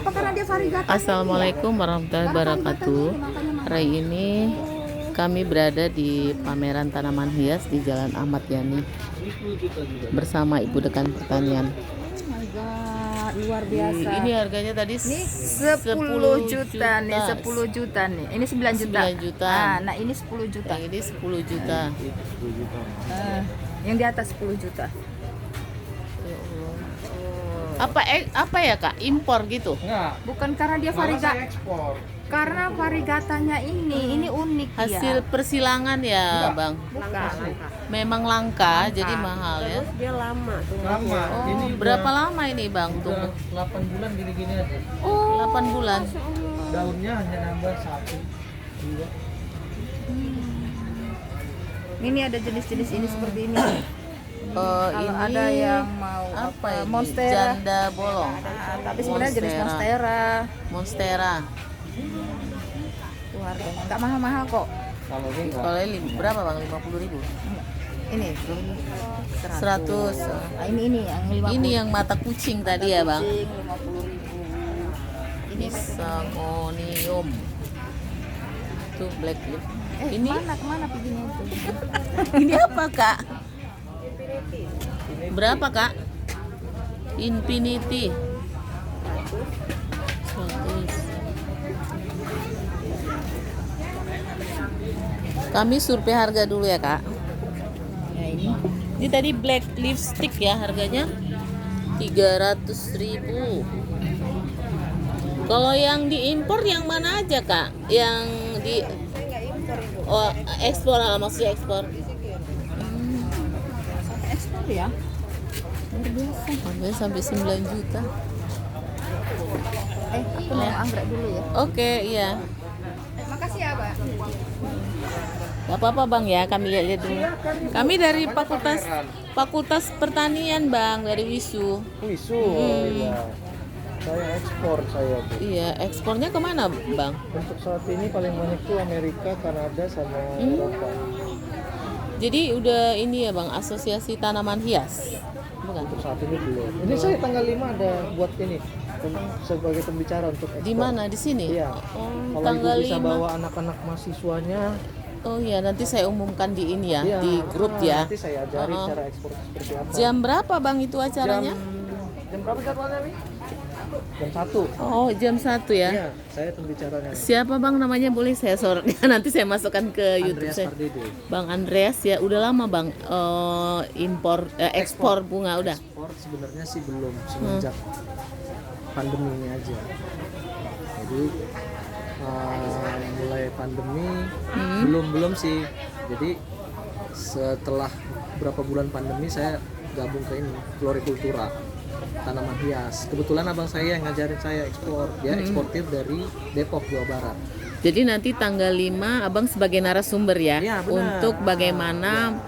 Apa karena dia varigata? Assalamualaikum warahmatullahi wabarakatuh. Hari ini kami berada di pameran tanaman hias di Jalan Ahmad Yani bersama Ibu Dekan Pertanian. Oh my god, luar biasa. Ini harganya tadi Ini 10 juta nih, 10 juta nih. Ini 9 juta. 9 juta. Nah, ini 10 juta. Yang ini 10 juta. Yang di atas 10 juta. Apa ya Kak? Impor gitu? Enggak. Bukan karena dia Malah varigata. saya ekspor. Karena varigatanya ini unik Hasil ya. persilangan ya, Enggak. Bang. Bukan. Memang langka, jadi mahal ya. Dia lama tuh. Lama. Oh, Ini berapa lama ini Bang udah tumbuh? 8 bulan gini-gini aja. 8 bulan. Daunnya hanya nambah 1, 2. Ini ada jenis-jenis ini seperti ini. Oh, Kalau ini ada yang mau apa ini? monstera. Janda bolong. Nah, tapi sebenarnya jenis monstera. Monstera. Itu harganya nggak mahal-mahal kok. Kalau ini enggak. Kalau ini berapa Bang? 50.000. Ini 100. Nah, ini yang 50. Ini yang mata kucing tadi ya, Bang. 50.000. Ini Sangonium. Itu black lip. Ini kemana piginya itu? ini apa, Kak? Berapa, Kak? Infinity. 100. Kami survei harga dulu ya, Kak. Ya ini. Ini tadi black lipstick ya, harganya 300.000. Kalau yang diimpor yang mana aja, Kak? Yang di ekspor, maksudnya ekspor. Ekspor ya. Luar biasa. Harganya sampai 9 juta. Aku mau anggrek dulu ya. Oke, iya. Makasih ya, Pak. Gak apa-apa Bang ya, kami lihat-lihat dulu. Kami dari Fakultas Pertanian Bang, dari WISU. Wisu. Iya. Saya ekspor Bu. Iya, ekspornya kemana Bang? Untuk saat ini paling banyak tuh Amerika, Kanada sama Eropa. Jadi udah ini ya Bang, Asosiasi Tanaman Hias. Bukan? Untuk saat ini belum. Ini saya tanggal 5 ada buat ini sebagai pembicara untuk ekspor. Di mana? Di sini? Iya. Oh, Kalau tanggal Ibu bisa 5. bawa anak-anak mahasiswanya, Oh iya, nanti saya umumkan di ini ya, iya, di grup ya. Nanti saya ajari cara ekspor seperti apa. Jam berapa Bang itu acaranya? Jam berapa jadwalnya, Mi? Jam 1. Oh, jam 1 ya. Iya, saya pembicaranya. Siapa Bang namanya, boleh saya sorot nanti saya masukkan ke YouTube Andreas saya. Pardede. Bang Andreas ya, udah lama Bang ekspor bunga udah. Ekspor sebenarnya sih belum semenjak pandemi ini aja. Jadi mulai pandemi belum sih. Jadi setelah beberapa bulan pandemi saya gabung ke ini Floricultura, tanaman hias. Kebetulan abang saya yang ngajarin saya ekspor. Dia eksportir dari Depok, Jawa Barat. Jadi nanti tanggal 5 Abang sebagai narasumber ya, Iya, benar. untuk bagaimana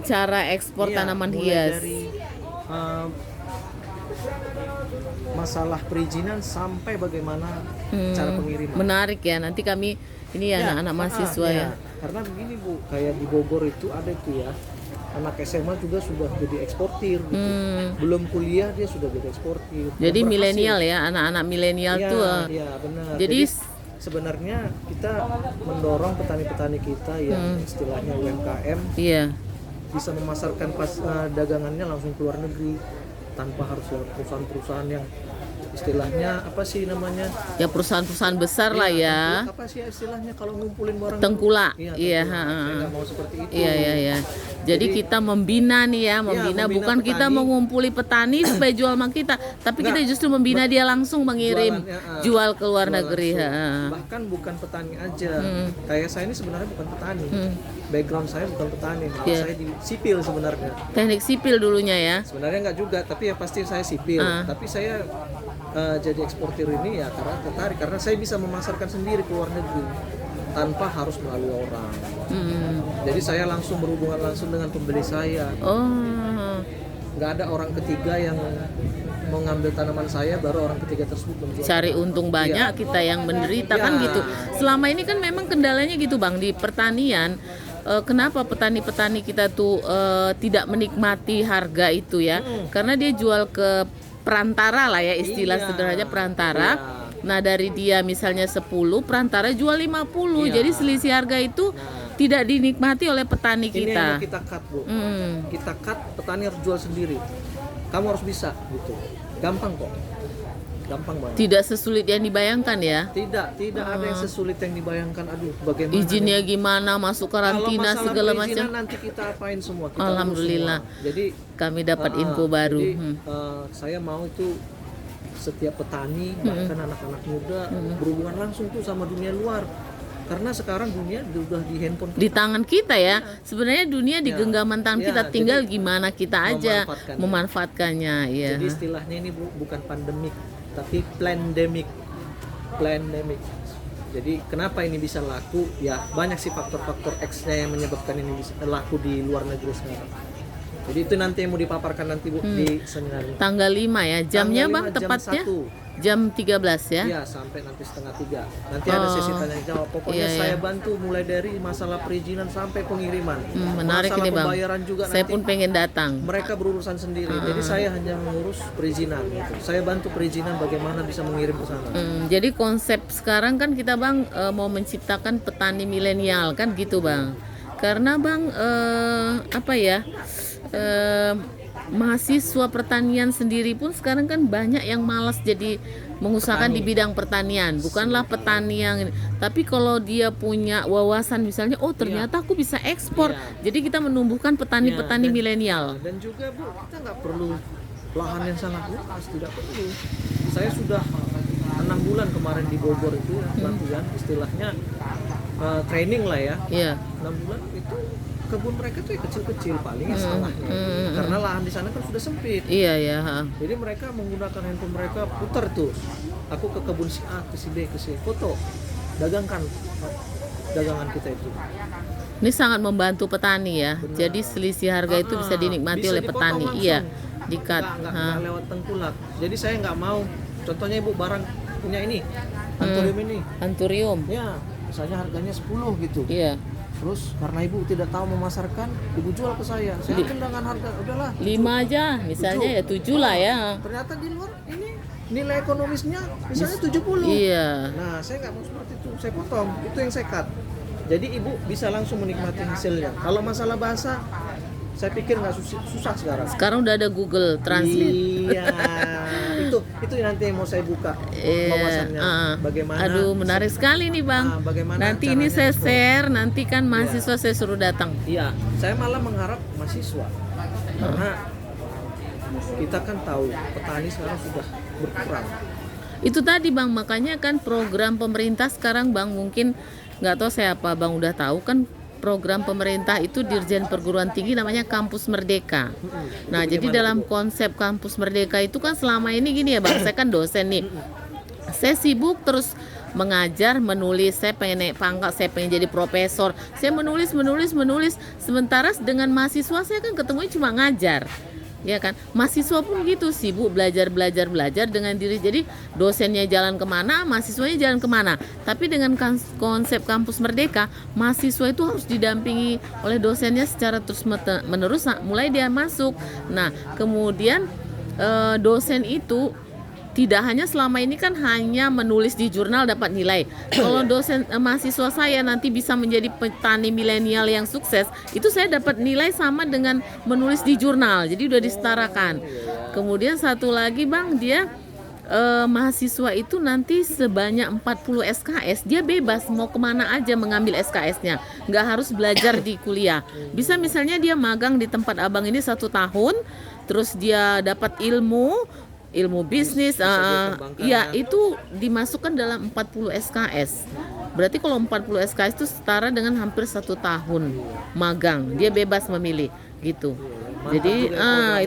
cara ekspor Iya, tanaman mulai hias. dari masalah perizinan sampai bagaimana cara pengiriman. Menarik ya, nanti kami ini ya anak-anak mahasiswa ya. Karena begini Bu, kayak di Bogor itu ada tuh ya, anak SMA juga sudah jadi eksportir gitu. Belum kuliah dia sudah jadi eksportir. Jadi Dan berhasil. milenial ya, anak-anak milenial Iya, tuh. iya benar. Jadi sebenarnya kita mendorong petani-petani kita yang istilahnya UMKM iya. bisa memasarkan dagangannya langsung ke luar negeri tanpa harus lewat perusahaan-perusahaan yang istilahnya apa sih namanya? Ya perusahaan-perusahaan besar lah ya. Apa sih istilahnya kalau ngumpulin barang? Tengkulak. Iya. Iya, tengkulak. Saya nggak mau seperti itu. Iya. Jadi kita membina nih ya, membina bukan membina kita petani. mengumpuli petani supaya jual sama kita, tapi kita justru membina dia langsung mengirim jual ke luar negeri. Bahkan bukan petani aja. Kayak saya ini sebenarnya bukan petani. Background saya bukan petani. Malah saya di sipil sebenarnya. Teknik sipil dulunya ya. Sebenarnya nggak juga, tapi ya pasti saya sipil. Tapi saya jadi eksportir ini ya karena tertarik, karena saya bisa memasarkan sendiri ke luar negeri tanpa harus melalui orang. Jadi saya langsung berhubungan langsung dengan pembeli saya. Oh. Nggak ada orang ketiga yang mau ngambil tanaman saya baru orang ketiga tersebut menjual. Cari untung banyak, kita yang menderita kan gitu. Selama ini kan memang kendalanya gitu Bang di pertanian. Kenapa petani-petani kita tuh tidak menikmati harga itu ya? Karena dia jual ke perantara lah ya, istilah Iya. sederhananya perantara. Iya. Nah dari dia misalnya 10, perantara jual 50. Iya. Jadi selisih harga itu Nah, tidak dinikmati oleh petani ini yang kita. mau kita cut, Bu. Hmm. Kita cut, petani harus jual sendiri. Kamu harus bisa gitu. Gampang kok. Gampang banget. Tidak sesulit yang dibayangkan ya. Tidak ada yang sesulit yang dibayangkan. Aduh, bagaimana? Izinnya gimana, masuk karantina Kalau masalah segala perizinan macam. nanti kita apain semua. Kita urus Alhamdulillah. semua. Jadi Kami dapat info baru. Jadi, saya mau itu setiap petani bahkan anak-anak muda berhubungan langsung tuh sama dunia luar. Karena sekarang dunia udah di handphone Di tangan kita ya. Sebenarnya dunia di Ya. genggaman tangan Ya, kita, tinggal jadi gimana kita aja memanfaatkannya. memanfaatkannya ya. Jadi istilahnya ini bukan pandemik, tapi plandemic. Jadi kenapa ini bisa laku? Ya banyak sih faktor-faktor X-nya yang menyebabkan ini bisa laku di luar negeri sekarang. Jadi itu nanti yang mau dipaparkan nanti Bu di seminar ini. Tanggal 5 ya. Jamnya Tanggal Bang 5 jam tepatnya 1. jam 13 ya. Iya, sampai nanti setengah 3. Nanti ada sesi tanya jawab. Pokoknya Iya, saya iya. bantu mulai dari masalah perizinan sampai pengiriman. Menarik masalah ini Bang. pembayaran juga Saya nanti pun pengen datang. mereka berurusan sendiri. Jadi saya hanya mengurus perizinan gitu. Saya bantu perizinan bagaimana bisa mengirim ke sana. Jadi konsep sekarang kan kita Bang mau menciptakan petani milenial kan gitu Bang. Karena Bang apa ya, mahasiswa pertanian sendiri pun sekarang kan banyak yang malas jadi mengusahakan di bidang pertanian. Bukanlah petani yang ini. Tapi kalau dia punya wawasan misalnya, oh ternyata aku bisa ekspor. Jadi kita menumbuhkan petani-petani dan- milenial. Dan juga Bu, kita nggak perlu lahan yang sangat luas, tidak perlu. Saya sudah 6 bulan kemarin di Bogor itu ya, latihan istilahnya training lah ya. Iya. 6 bulan itu kebun mereka tuh ya kecil-kecil palingnya salahnya. Karena lahan di sana kan sudah sempit. Iya ya. Jadi mereka menggunakan handphone mereka putar tuh. Aku ke kebun si A, ke si B, ke si foto. Dagangkan dagangan kita itu. Ini sangat membantu petani ya. Jadi selisih harga itu bisa dinikmati bisa oleh dipotong petani. langsung. Iya. Dikat. Nggak lewat tengkulak. Jadi saya nggak mau. Contohnya Ibu barang punya ini, Anturium ini. Anturium. Ya, misalnya harganya 10 gitu. Iya. Terus karena Ibu tidak tahu memasarkan, Ibu jual ke saya. Saya ambil dengan harga udahlah 5 aja misalnya ya 7 lah ya. ternyata di luar ini nilai ekonomisnya misalnya 70. Iya. Nah, saya nggak mau seperti itu. Saya potong. Itu yang saya cut. Jadi Ibu bisa langsung menikmati hasilnya. Kalau masalah bahasa, saya pikir nggak susah sekarang. Sekarang udah ada Google Translate. Iya. itu nanti yang mau saya buka wawasannya. Bagaimana? Aduh, menarik sekali nih Bang. Bagaimana Nanti ini caranya saya ekspor? share, nanti kan mahasiswa saya suruh datang. Iya, saya malah mengharap mahasiswa. Karena kita kan tahu petani sekarang sudah berkurang. Itu tadi Bang, makanya kan program pemerintah sekarang Bang, mungkin nggak tahu saya apa Bang udah tahu kan program pemerintah itu Dirjen Perguruan Tinggi namanya Kampus Merdeka. Nah, jadi dalam konsep Kampus Merdeka itu kan selama ini gini ya Bang, saya kan dosen nih. Saya sibuk terus mengajar, menulis, saya pengen naik pangkat, saya pengen jadi profesor. Saya menulis. Sementara dengan mahasiswa saya kan ketemunya cuma ngajar. Ya kan, mahasiswa pun gitu sibuk belajar dengan diri. Jadi dosennya jalan kemana, mahasiswanya jalan kemana. Tapi dengan konsep kampus merdeka, mahasiswa itu harus didampingi oleh dosennya secara terus menerus. Mulai dia masuk. Nah, kemudian dosen itu tidak hanya selama ini kan hanya menulis di jurnal dapat nilai. Kalau dosen mahasiswa saya nanti bisa menjadi petani milenial yang sukses, itu saya dapat nilai sama dengan menulis di jurnal. Jadi udah disetarakan. Kemudian satu lagi Bang, dia mahasiswa itu nanti sebanyak 40 SKS, dia bebas mau kemana aja mengambil SKS-nya, nggak harus belajar di kuliah. Bisa misalnya dia magang di tempat abang ini 1 tahun, terus dia dapat ilmu bisnis, ya itu dimasukkan dalam 40 SKS. Berarti kalau 40 SKS itu setara dengan hampir 1 tahun magang, dia bebas memilih gitu. Jadi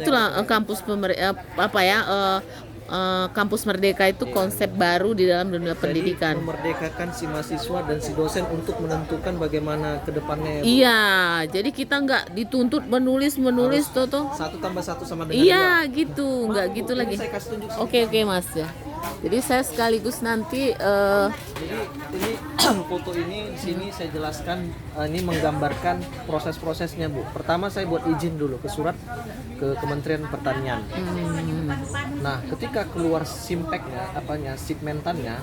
itulah kampus kampus merdeka itu konsep baru di dalam dunia pendidikan. Jadi memerdekakan si mahasiswa dan si dosen untuk menentukan bagaimana ke depannya. Iya, jadi kita nggak dituntut menulis Toto. 1+1 sama dengan 2. Iya gitu, nggak gitu Ini lagi. saya kasih tunjuk. Oke Mas ya. Jadi saya sekaligus nanti Jadi ini foto ini di sini saya jelaskan, ini menggambarkan proses-prosesnya Bu. Pertama saya buat izin dulu ke surat ke Kementerian Pertanian. Nah, ketika keluar simpeknya, segmentannya,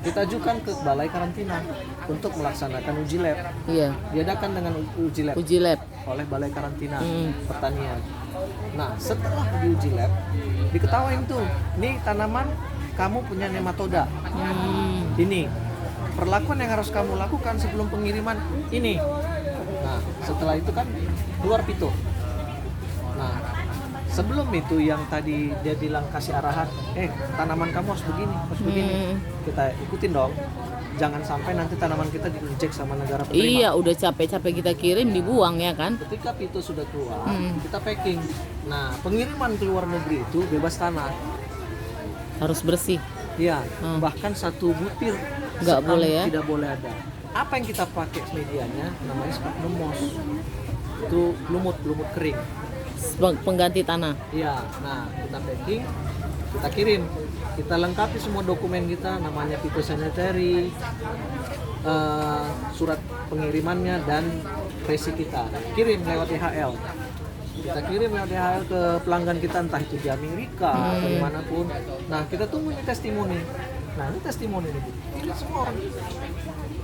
kita ajukan ke balai karantina untuk melaksanakan uji lab. Iya. Diadakan dengan uji lab Uji lab. oleh balai karantina pertanian. Nah, setelah diuji lab, diketawain tuh, nih tanaman kamu punya nematoda. Ini perlakuan yang harus kamu lakukan sebelum pengiriman ini. Nah, setelah itu kan keluar pito. Nah, sebelum itu yang tadi dia bilang kasih arahan, tanaman kamu harus begini, kita ikutin dong. Jangan sampai nanti tanaman kita di-reject sama negara penerima. Iya, udah capek-capek kita kirim dibuang ya kan? Ketika pito sudah keluar, kita packing. Nah, pengiriman ke luar negeri itu bebas tanah. Harus bersih. Iya, bahkan satu butir Nggak sekam boleh ya? tidak boleh ada. Apa yang kita pakai medianya namanya sphagnum moss. Itu lumut kering. Pengganti tanah. Iya, nah kita packing, kita kirim, kita lengkapi semua dokumen kita, namanya phytosanitary, surat pengirimannya dan resi kita, kirim lewat DHL. Kita kirim lewat DHL ke pelanggan kita, entah itu di Amerika atau dimanapun. Nah, kita tunggu ini testimoni. Nah, ini testimoni nih, ini semua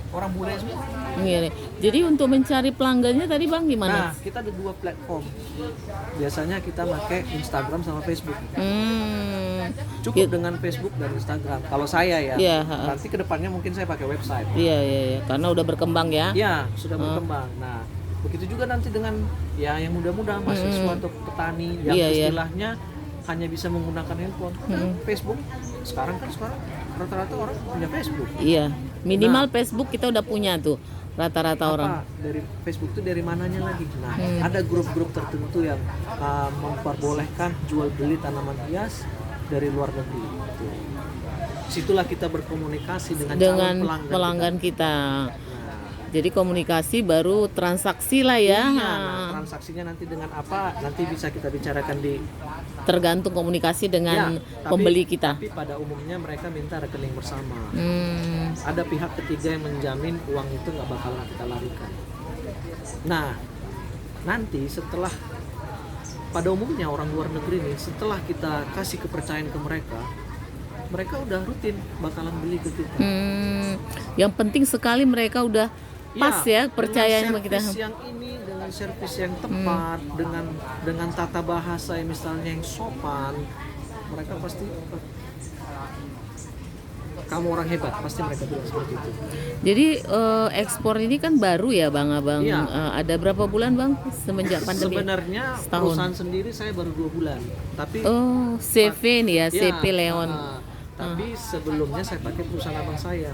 orang bule semua. Iya. Jadi untuk mencari pelanggannya tadi Bang Nah, gimana? kita ada 2 platform. Biasanya kita pakai Instagram sama Facebook. Cukup dengan Facebook dan Instagram. Kalau saya ya, Iya, nanti kedepannya mungkin saya pakai website. Iya, karena udah berkembang ya. Ya, sudah berkembang. Nah, begitu juga nanti dengan ya yang muda-muda, mahasiswa atau petani yang Iya. istilahnya hanya bisa menggunakan handphone. Facebook sekarang rata-rata orang punya Facebook. Iya, minimal Facebook kita udah punya tuh rata-rata orang. Dari Facebook itu dari mananya lagi? Nah, ada grup-grup tertentu yang memperbolehkan jual beli tanaman hias dari luar negeri. Situlah kita berkomunikasi dengan calon pelanggan kita. Nah, Jadi komunikasi baru transaksi lah ya. iya, nah, transaksinya nanti dengan apa? Nanti bisa kita bicarakan di Tergantung komunikasi dengan pembeli kita. Tapi pada umumnya mereka minta rekening bersama. Ada pihak ketiga yang menjamin uang itu nggak bakalan kita larikan. Nah, nanti setelah pada umumnya orang luar negeri nih, setelah kita kasih kepercayaan ke mereka, mereka udah rutin bakalan beli ke kita. Yang penting sekali mereka udah pas ya percaya sama kita. Servis yang ini dengan servis yang tepat, dengan tata bahasa yang misalnya yang sopan, mereka pasti kamu orang hebat, pasti mereka bilang seperti itu. Jadi ekspor ini kan baru ya Bang Abang. Iya. Ada berapa bulan Bang semenjak pandemi? Sebenarnya Setahun. perusahaan sendiri saya baru 2 bulan, tapi CV nih ya, CP Leon. Tapi sebelumnya saya pakai perusahaan abang saya,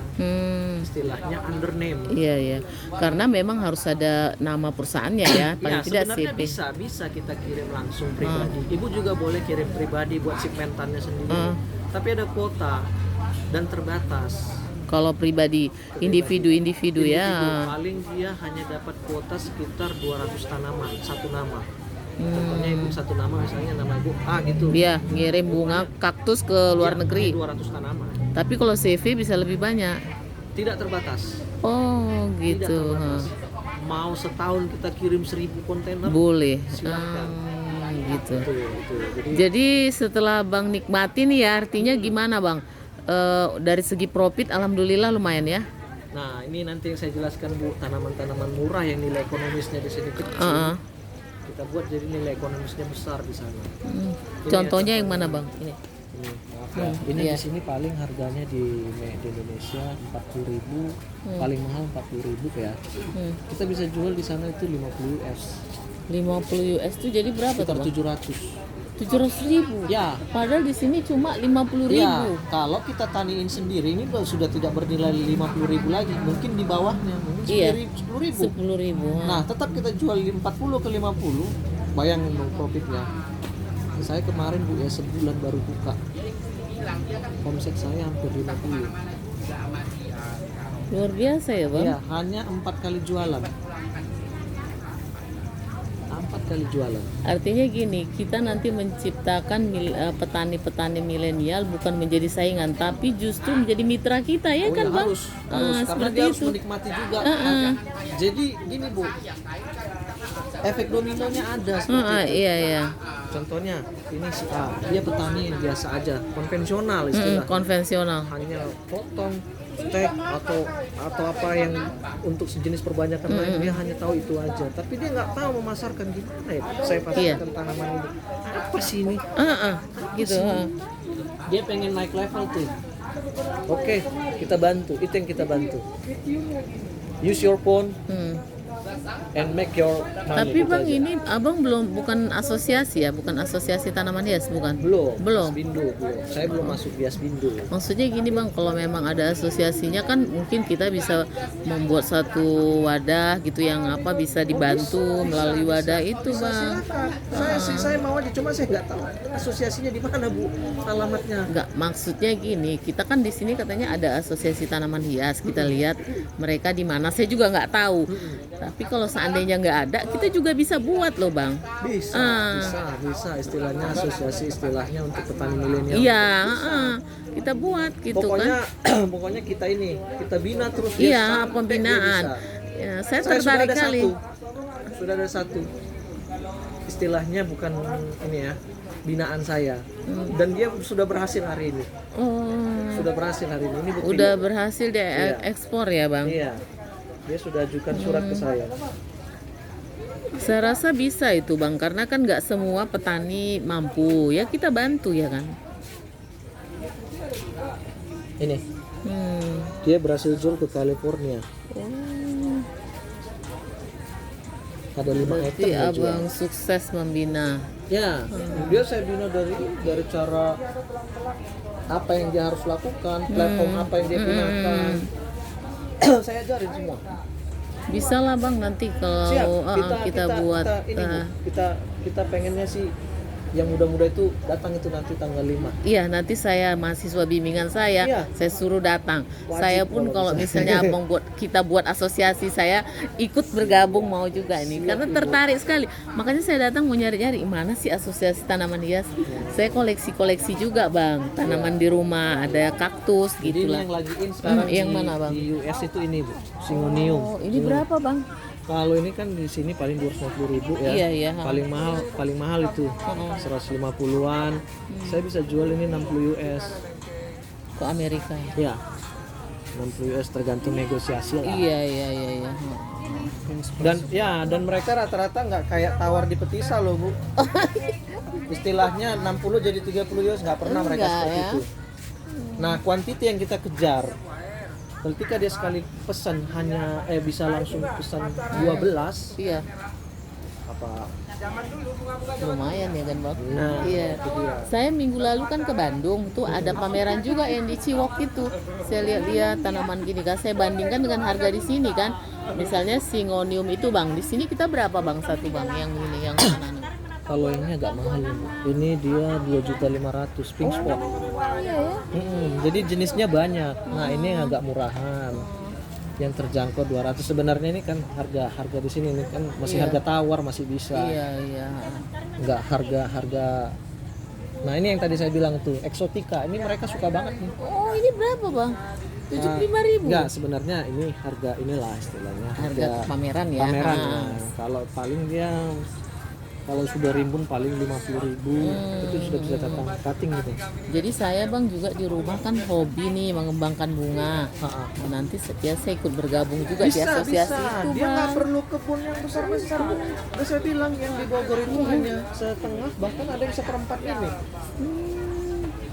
istilahnya under name. Iya. Karena memang harus ada nama perusahaannya ya, paling tidak Sebenarnya CP. bisa kita kirim langsung pribadi. Ibu juga boleh kirim pribadi buat segmentannya sendiri. Tapi ada kuota dan terbatas. Kalau pribadi, individu ya. Paling dia hanya dapat kuota sekitar 200 tanaman, satu nama. Contohnya ibu satu nama, misalnya nama ibu gitu. Iya, ngirim bunga kaktus ke luar negeri. 200 tanaman. Tapi kalau CV bisa lebih banyak. Tidak terbatas. Oh, Tidak gitu. terbatas. Mau setahun kita kirim 1000 kontainer, Boleh. silakan. Gitu. Itu. Jadi setelah Bang nikmati nih ya, artinya gimana Bang? Dari segi profit alhamdulillah lumayan ya. Nah, ini nanti yang saya jelaskan Bu, tanaman-tanaman murah yang nilai ekonomisnya di sini kecil. Kita buat jadi nilai ekonomisnya besar di sana. Contohnya yang mana Bang? Ini. Ini di sini paling harganya di Indonesia 40.000, paling mahal 40.000 ya. Kita bisa jual di sana itu 50 US. 50 US itu jadi berapa tuh Sekitar Bang? 700.000. 700. Ya. Padahal di sini cuma 50.000. Ya, kalau kita taniin sendiri ini sudah tidak bernilai 50.000 lagi, mungkin di bawahnya mungkin 10.000. 10.000. Nah, tetap kita jual 40 ke 50, bayangin dong profitnya. Saya kemarin Bu ya sebulan baru buka, omset saya hampir 50. Luar biasa ya Bang. Iya, hanya 4 kali jualan. 4 kali jualan. Artinya gini, kita nanti menciptakan petani-petani milenial bukan menjadi saingan, tapi justru menjadi mitra kita ya kan Bang? Harus karena seperti dia harus itu. menikmati juga. Jadi gini Bu, efek dominonya ada seperti itu. Iya. contohnya ini si A, dia petani yang biasa aja, konvensional istilah. Konvensional. Hanya potong steak atau apa yang untuk sejenis perbanyakan lain, dia hanya tahu itu aja. Tapi dia nggak tahu memasarkan gimana ya. Saya pasarkan tanaman ini. Apa sih ini? Gitu. Dia pengen naik level tuh. Oke, kita bantu. Itu yang kita bantu. Use your phone and make your money. Tapi gitu Bang, aja. ini Abang bukan asosiasi ya, bukan asosiasi tanaman hias, bukan? Belum. Belum. Bindo, belum. Saya belum masuk bias Bindo. Maksudnya gini Bang, kalau memang ada asosiasinya kan mungkin kita bisa membuat satu wadah gitu yang bisa dibantu melalui wadah itu Bang. Silakan. Saya mau aja, cuma saya nggak tahu asosiasinya di mana Bu, alamatnya. Enggak, maksudnya gini, kita kan di sini katanya ada asosiasi tanaman hias, kita lihat mereka di mana, saya juga nggak tahu. Tapi kalau seandainya nggak ada, kita juga bisa buat loh Bang. Bisa istilahnya asosiasi istilahnya untuk petani milenial. Iya, kita buat gitu Pokoknya kita bina terus. Iya, pembinaan. Ya, saya tertarik kali. Sudah ada satu. Istilahnya bukan ini ya, binaan saya. Dan dia sudah berhasil hari ini. Sudah berhasil hari ini. Ini buktinya. Udah berhasil diekspor ya Bang. Iya. Dia sudah ajukan surat ke saya. Saya rasa bisa itu Bang, karena kan nggak semua petani mampu. Ya kita bantu ya kan. Ini. Dia berhasil jual ke California. Ada 5 Berarti item dia jual. Abang sukses membina. Ya, dia saya bina dari cara apa yang dia harus lakukan, platform apa yang dia gunakan. Saya ajarin semua. Bisa lah Bang, nanti kalau Siap, kita buat kita pengennya sih yang muda-muda itu datang itu nanti tanggal 5. Iya, nanti saya mahasiswa bimbingan saya suruh datang. Wajib Saya pun kalau bisa. misalnya Abang kita buat asosiasi, saya ikut bergabung mau juga ini. Karena tertarik sekali. Makanya saya datang mau nyari-nyari mana sih asosiasi tanaman hias. Saya koleksi-koleksi juga Bang, tanaman di rumah, ada kaktus Jadi gitu ini lah. yang lagi in sekarang yang mana, Bang? di US itu ini Bu, Syngonium. Oh, ini berapa Bang? Kalau ini kan di sini paling 250.000 ya. Iya. Paling mahal itu 150-an. Saya bisa jual ini 60 US. Ke Amerika. Ya. 60 US tergantung negosiasi lah. Iya. Dan mereka rata-rata nggak kayak tawar di petisa loh Bu. Istilahnya 60 jadi 30 US nggak pernah mereka seperti itu. Nah, kuantiti yang kita kejar. Ketika dia sekali pesan hanya bisa langsung pesan 12. Iya. Apa Lumayan ya kan Bang? Nah, Iya. itu dia. Saya minggu lalu kan ke Bandung, tuh ada pameran juga yang di Ciwok itu. Saya lihat tanaman gini kan, saya bandingkan dengan harga di sini kan. Misalnya Syngonium itu Bang, di sini kita berapa Bang satu Bang yang ini yang mana nih? Kalau ini agak mahal ini. Ini dia 2.500.000 pink spot. Iya ya. Jadi jenisnya banyak. Nah, ini yang agak murahan. Yang terjangkau 200. Sebenarnya ini kan harga di sini ini kan masih harga tawar, masih bisa. Iya. Enggak harga. Nah, ini yang tadi saya bilang tuh, eksotika. Ini mereka suka banget nih. Oh, ini berapa Bang? 75.000. Enggak, sebenarnya ini harga inilah istilahnya. Harga pameran ya. Pameran. Nah, kalau paling dia kalau sudah rimbun paling 50.000 itu sudah bisa cutting gitu. Jadi saya Bang juga di rumah kan hobi nih mengembangkan bunga. Nah, nanti saya ikut bergabung juga di asosiasi itu Dia nggak Bang. perlu kebun yang besar-besar. Udah saya bilang yang di Bogor itu hanya setengah, bahkan ada yang seperempat ini.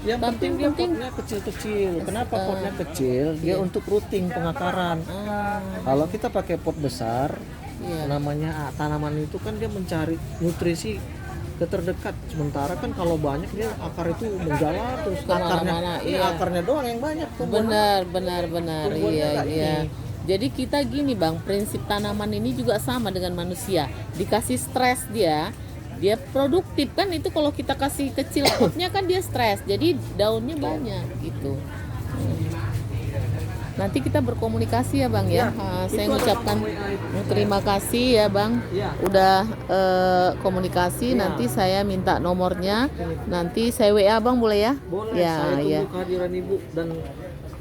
Yang penting dia potnya kecil-kecil. Kenapa potnya kecil? Dia untuk rooting pengakaran. Kalau kita pakai pot besar, namanya tanaman itu kan dia mencari nutrisi ke terdekat. Sementara kan kalau banyak dia akar itu menjalar terus Kemana-mana, akarnya doang yang banyak. Benar. Tumbuhannya Iya. nggak ini. Jadi kita gini Bang, prinsip tanaman ini juga sama dengan manusia. Dikasih stres dia produktif kan. Itu kalau kita kasih kecil potnya kan dia stres. Jadi daunnya banyak gitu. Nanti kita berkomunikasi ya Bang ya. Saya mengucapkan terima kasih ya Bang. Udah komunikasi. Nanti saya minta nomornya. Nanti saya WA Bang boleh ya? Boleh. Ya, Saya tunggu kehadiran Ibu dan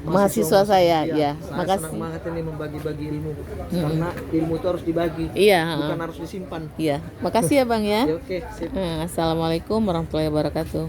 mahasiswa saya. Iya, Ya, saya makasih. senang banget ini membagi-bagi ilmu karena ilmu itu harus dibagi, Iya, bukan harus disimpan. iya. Makasih ya Bang ya. Ya, oke, sip. Assalamualaikum warahmatullahi wabarakatuh.